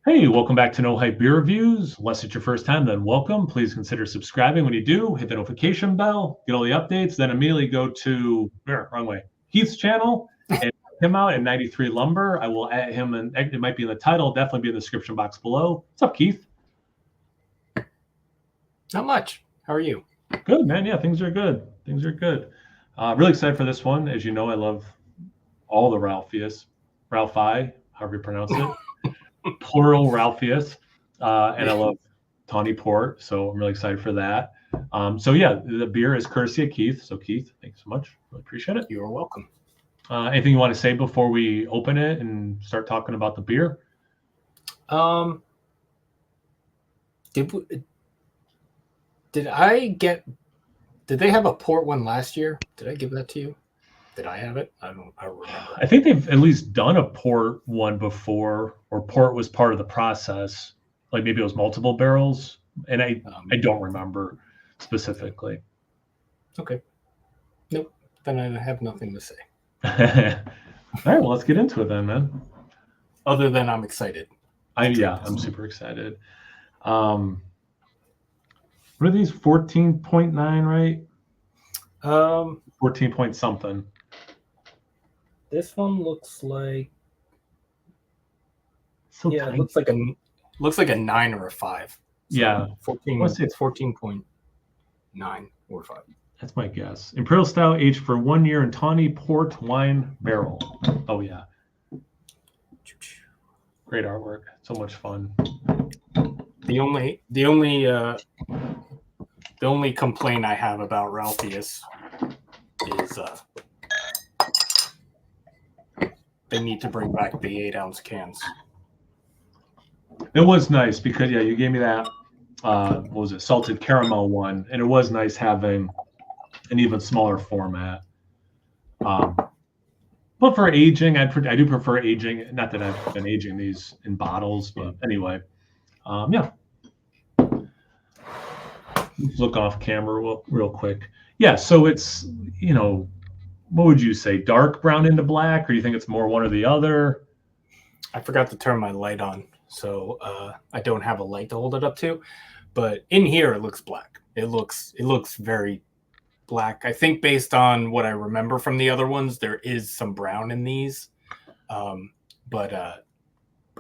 Hey, welcome back to No Hype Beer Reviews. Unless it's your first time, then welcome. Please consider subscribing when you do. Hit the notification bell, get all the updates, then immediately go to wrong way. Heath's channel and check him out at 93 Lumber. I will add him, and it might be in the title, definitely be in the description box below. What's up, Keith? Not much. How are you? Good, man. Yeah, things are good. Things are good. Really excited for this one. As you know, I love all the Ralphii, however you pronounce it. Plural Ralphius, and I love Tawny Port, so I'm really excited for that. So yeah, the beer is courtesy of Keith. So Keith, thanks so much. Really appreciate it. You're welcome. Anything you want to say before we open it and start talking about the beer? Did they have a port one last year? Did I give that to you? Did I have it? I don't remember. I think they've at least done a port one before, or port was part of the process. Like maybe it was multiple barrels, and I don't remember specifically. Okay. Nope. Then I have nothing to say. All right, well, let's get into it then, man. Other than I'm excited. I'm super excited. What are these? 14.9, right? 14 point something. This one looks like it looks like a 9 or a 5. So yeah. 14. It's 14.9 or 5. That's my guess. Imperial style, aged for 1 year in Tawny Port wine barrel. Oh yeah. Great artwork. So much fun. The only complaint I have about Ralphius is they need to bring back the 8-ounce cans. It was nice because you gave me that what was it, salted caramel one, and it was nice having an even smaller format. But for aging, I do prefer aging. Not that I've been aging these in bottles, but anyway, yeah. Look off camera real quick. Yeah, so it's, what would you say, dark brown into black, or you think it's more one or the other? I forgot to turn my light on, so I don't have a light to hold it up to. But in here, it looks black. It looks very black. I think based on what I remember from the other ones, there is some brown in these. But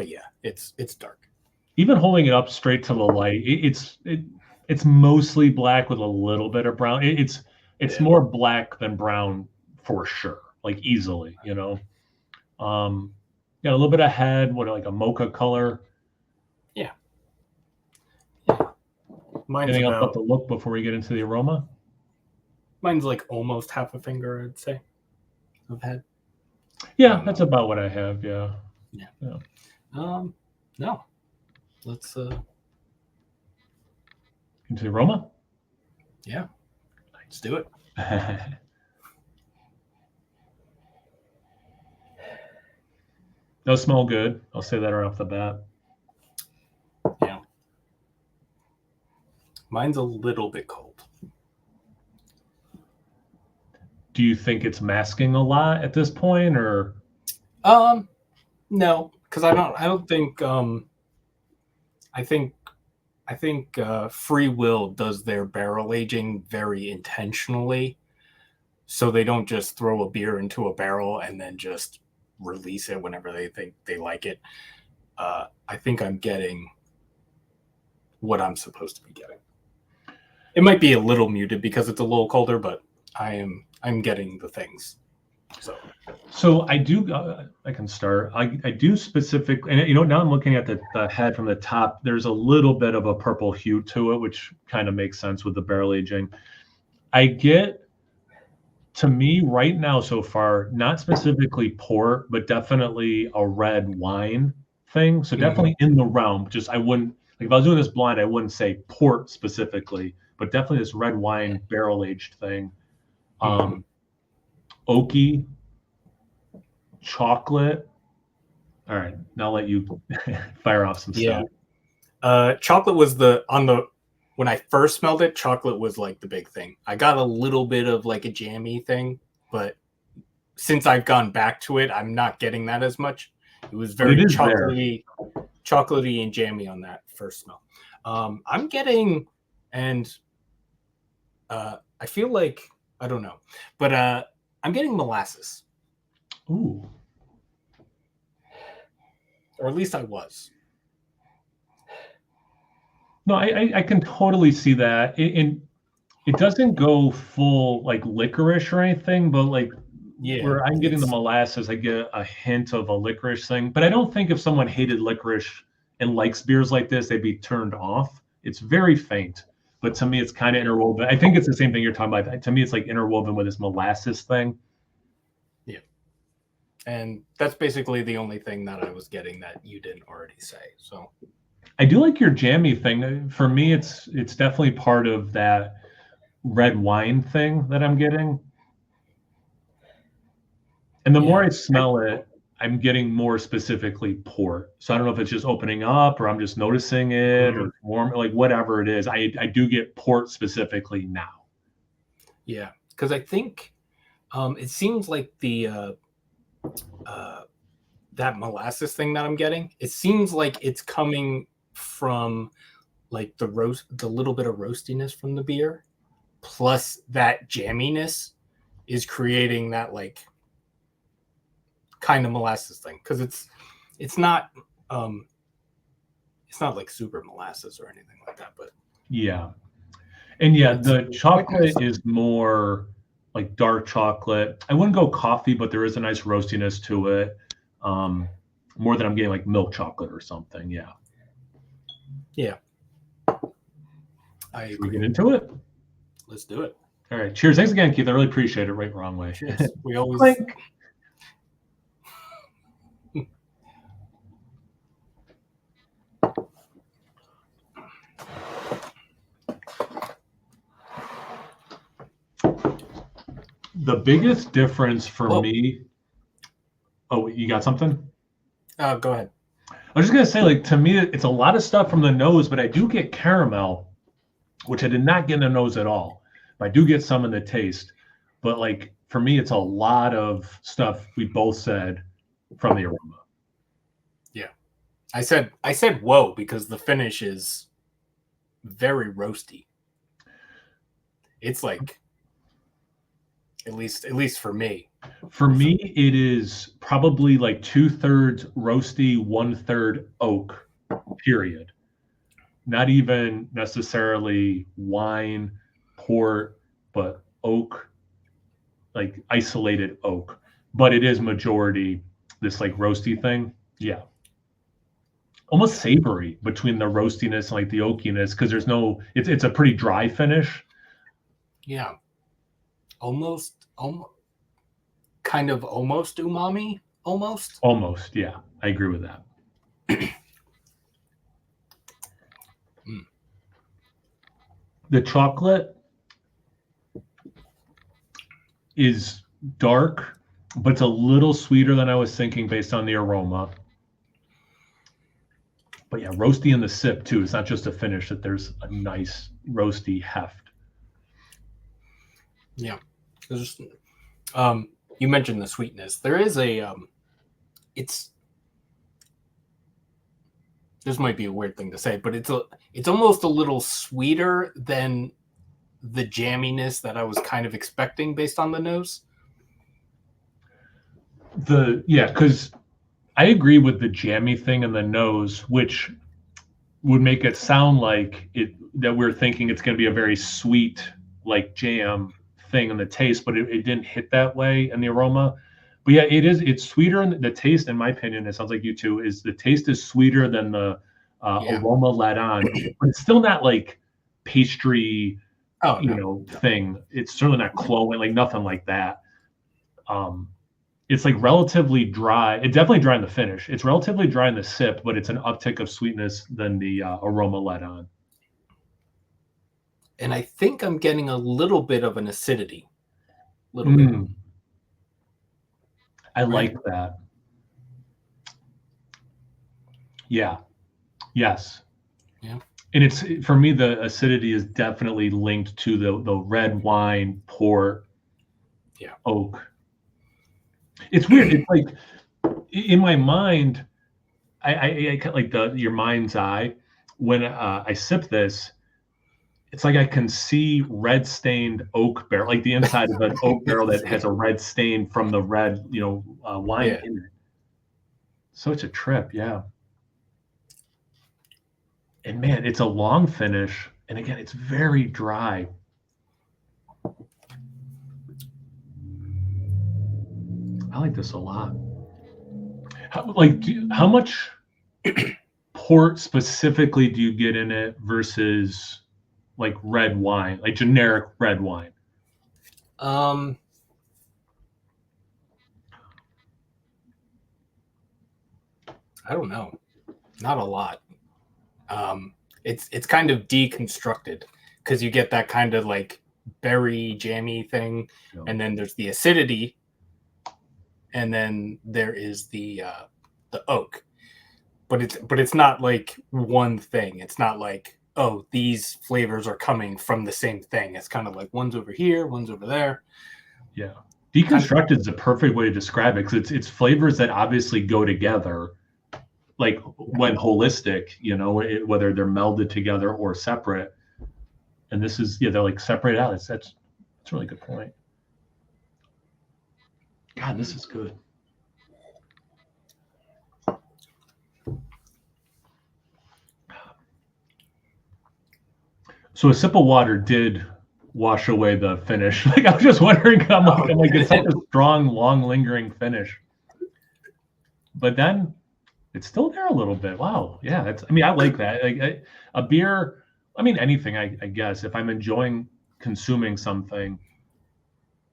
yeah, it's dark. Even holding it up straight to the light, it's mostly black with a little bit of brown. It's more black than brown for sure, like easily, Got a little bit of head, like a mocha color. Yeah. Anything else about the look before we get into the aroma? Mine's like almost half a finger, I'd say, of head. Yeah, that's about what I have. Yeah. No. Let's into the aroma. Yeah. Let's do it. Those smell good. I'll say that right off the bat. Yeah. Mine's a little bit cold. Do you think it's masking a lot at this point, or? No, because I don't think. I think Free Will does their barrel aging very intentionally, so they don't just throw a beer into a barrel and then just release it whenever they think they like it. I think I'm getting what I'm supposed to be getting. It might be a little muted because it's a little colder, but I'm getting the things. So I do. I can start. I do specifically, and now I'm looking at the head from the top. There's a little bit of a purple hue to it, which kind of makes sense with the barrel aging. I get, to me right now so far, not specifically port, but definitely a red wine thing. So definitely in the realm. Just I wouldn't, like if I was doing this blind, I wouldn't say port specifically, but definitely this red wine barrel aged thing. Oaky, chocolate. All right, now I'll let you fire off some stuff. Chocolate was when I first smelled it, chocolate was like the big thing. I got a little bit of like a jammy thing, but since I've gone back to it, I'm not getting that as much. It was very chocolatey. chocolatey and jammy on that first smell. I'm getting, and I feel like, I don't know, but I'm getting molasses. Ooh. Or at least I was. No, I can totally see that. It doesn't go full like licorice or anything, but like where I'm getting the molasses, I get a hint of a licorice thing. But I don't think if someone hated licorice and likes beers like this, they'd be turned off. It's very faint, but to me, it's kind of interwoven. I think it's the same thing you're talking about. To me, it's like interwoven with this molasses thing. Yeah. And that's basically the only thing that I was getting that you didn't already say. So I do like your jammy thing. For me, it's definitely part of that red wine thing that I'm getting. And the more I smell it, I'm getting more specifically port. So I don't know if it's just opening up or I'm just noticing it or warm, like whatever it is. I do get port specifically now. Yeah, because I think it seems like the that molasses thing that I'm getting, it seems like it's coming from like the little bit of roastiness from the beer, plus that jamminess is creating that like kind of molasses thing, because it's not like super molasses or anything like that, but yeah. And yeah, the chocolate is more like dark chocolate. I wouldn't go coffee, but there is a nice roastiness to it. More than I'm getting like milk chocolate or something. Yeah. Yeah. Should we get into it? Let's do it. All right. Cheers. Thanks again, Keith. I really appreciate it. Right, wrong way. Cheers. We always like. The biggest difference for me. Oh, you got something? Go ahead. I was just gonna say, like, to me, it's a lot of stuff from the nose, but I do get caramel, which I did not get in the nose at all. I do get some in the taste, but like for me, it's a lot of stuff we both said from the aroma. Yeah, I said whoa because the finish is very roasty. It's like at least for me. For me, it is probably like 2/3 roasty, 1/3 oak, period. Not even necessarily wine, port, but oak, like isolated oak. But it is majority this like roasty thing. Yeah. Almost savory between the roastiness and like the oakiness, because there's no, it's a pretty dry finish. Yeah. Almost kind of almost umami, almost. Almost, yeah. I agree with that. The chocolate is dark, but it's a little sweeter than I was thinking based on the aroma. But yeah, roasty in the sip too. It's not just a finish, that there's a nice roasty heft. Yeah. There's, you mentioned the sweetness. There is a this might be a weird thing to say, but it's almost a little sweeter than the jamminess that I was kind of expecting based on the nose. Because I agree with the jammy thing in the nose, which would make it sound like that we're thinking it's going to be a very sweet, like jam thing in the taste, but it didn't hit that way in the aroma. But yeah, it's sweeter in the taste, in my opinion. It sounds like you too. Is the taste is sweeter than the aroma let on, but it's still not like pastry, thing. It's certainly not cloying, like nothing like that. It's like relatively dry. It's definitely dry in the finish. It's relatively dry in the sip, but it's an uptick of sweetness than the aroma let on. And I think I'm getting a little bit of an acidity. Bit. I like that. Yeah. Yes. Yeah. And it's, for me, the acidity is definitely linked to the red wine, port, oak. It's weird. It's like in my mind, I like your mind's eye when I sip this. It's like I can see red stained oak barrel, like the inside of an oak barrel that has a red stain from the red, wine Yeah. in it. Such a trip, yeah. And man, it's a long finish, and again, it's very dry. I like this a lot. How much port specifically do you get in it versus like red wine, like generic red wine? I don't know. Not a lot. It's kind of deconstructed because you get that kind of like berry jammy thing, and then there's the acidity, and then there is the oak. But it's not like one thing. It's not like, oh, these flavors are coming from the same thing. It's kind of like one's over here, one's over there. Yeah. Deconstructed is a perfect way to describe it because it's flavors that obviously go together, like when holistic, whether they're melded together or separate. And this is, they're like separated out. That's a really good point. God, this is good. So a sip of water did wash away the finish. Like I was just wondering, I'm like, it's such a strong, long, lingering finish. But then it's still there a little bit. Wow, yeah. I like that. Like a beer. Anything. I guess if I'm enjoying consuming something,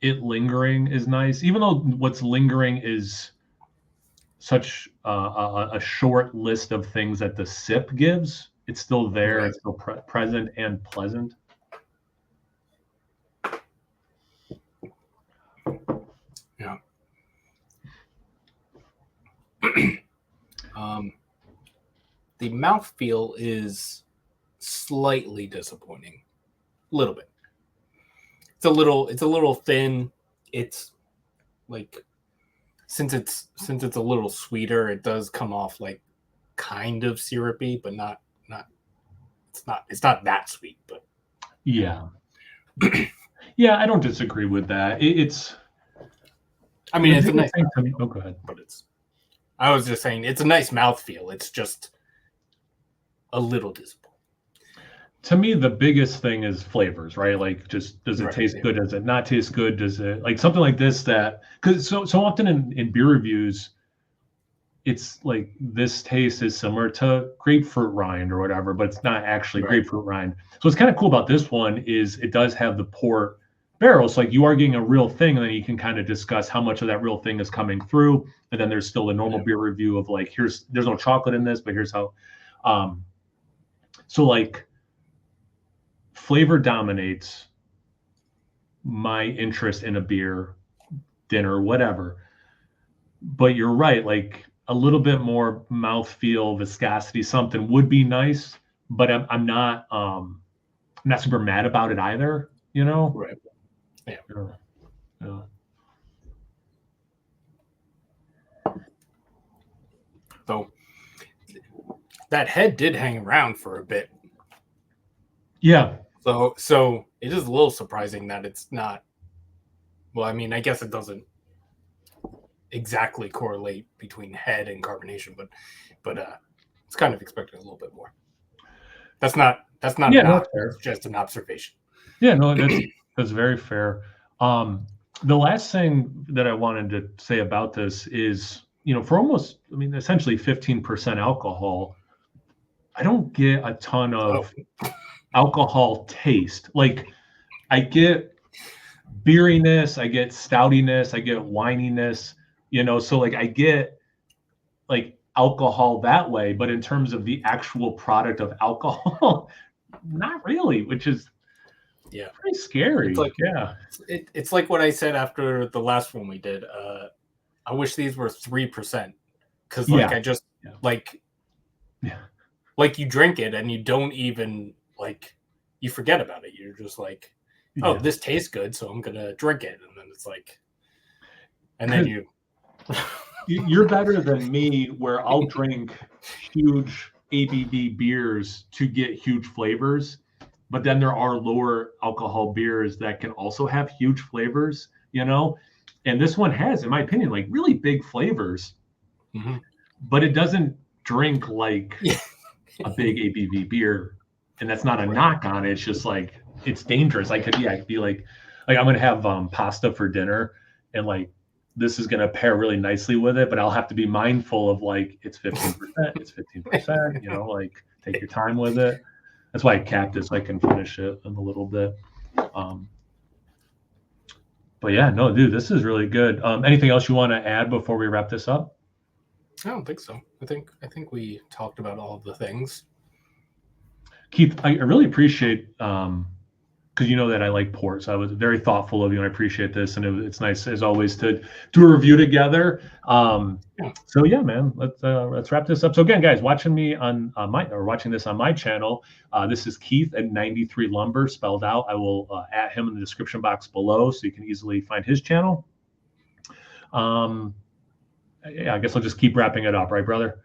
it lingering is nice. Even though what's lingering is such a short list of things that the sip gives. It's still there. Right. It's still present and pleasant. Yeah. The mouthfeel is slightly disappointing. A little bit. It's a little thin. It's like since it's a little sweeter, it does come off like kind of syrupy, but not it's not that sweet, but yeah. Yeah, I don't disagree with that. It's a nice thing to me. Oh, go ahead. But I was just saying it's a nice mouthfeel. It's just a little disappointing. To me, the biggest thing is flavors, right? Like, just does it taste good? Does it not taste good? Does it like something like this because so often in beer reviews, it's like this taste is similar to grapefruit rind or whatever, but it's not actually grapefruit rind. So what's kind of cool about this one is it does have the port barrel. So like you are getting a real thing, and then you can kind of discuss how much of that real thing is coming through. And then there's still a normal beer review of like, there's no chocolate in this, but here's how. So like flavor dominates my interest in a beer, dinner, whatever. But you're right, like a little bit more mouthfeel, viscosity, something would be nice, but I'm not super mad about it either, Right. Yeah. Yeah. So that head did hang around for a bit. Yeah. So it is a little surprising that it's not. Well, I guess it doesn't exactly correlate between head and carbonation, but it's kind of expecting a little bit more. That's not that's fair. It's just an observation. Yeah, no, that's very fair. The last thing that I wanted to say about this is, for almost, essentially 15% alcohol, I don't get a ton of alcohol taste. Like I get beeriness, I get stoutiness, I get wininess, so like I get like alcohol that way, but in terms of the actual product of alcohol, not really, which is pretty scary. It's like what I said after the last one we did. I wish these were 3%, because like you drink it and you don't even like, you forget about it. You're just like, oh, this tastes good, so I'm gonna drink it, and then it's like, and then you. You're better than me, where I'll drink huge ABV beers to get huge flavors, but then there are lower alcohol beers that can also have huge flavors, you know? And this one has, in my opinion, like really big flavors, but it doesn't drink like a big ABV beer. And that's not a knock on it. It's just like, it's dangerous. I could be like I'm going to have pasta for dinner, and like, this is going to pair really nicely with it, but I'll have to be mindful of like, it's 15%, it's 15%, you know, like take your time with it. That's why I capped it so I can finish it in a little bit. But yeah, no, dude, this is really good. Anything else you want to add before we wrap this up? I don't think so. I think we talked about all of the things. Keith, I really appreciate, because you know that I like port, so I was very thoughtful of you, and I appreciate this, and it's nice as always to do a review together. So yeah, man, let's wrap this up. So again, guys, watching me on watching this on my channel, this is Keith at 93 Lumber spelled out. I will add him in the description box below, so you can easily find his channel. Yeah, I guess I'll just keep wrapping it up, right, brother?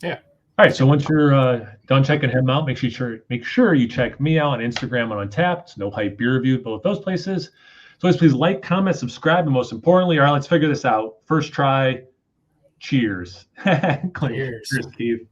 Yeah. All right, so once you're done checking him out, make sure you check me out on Instagram and on Tapped, No Hype Beer Review, both those places. So please like, comment, subscribe, and most importantly, all right, let's figure this out. First try. Cheers. Cheers. Cheers, Keith.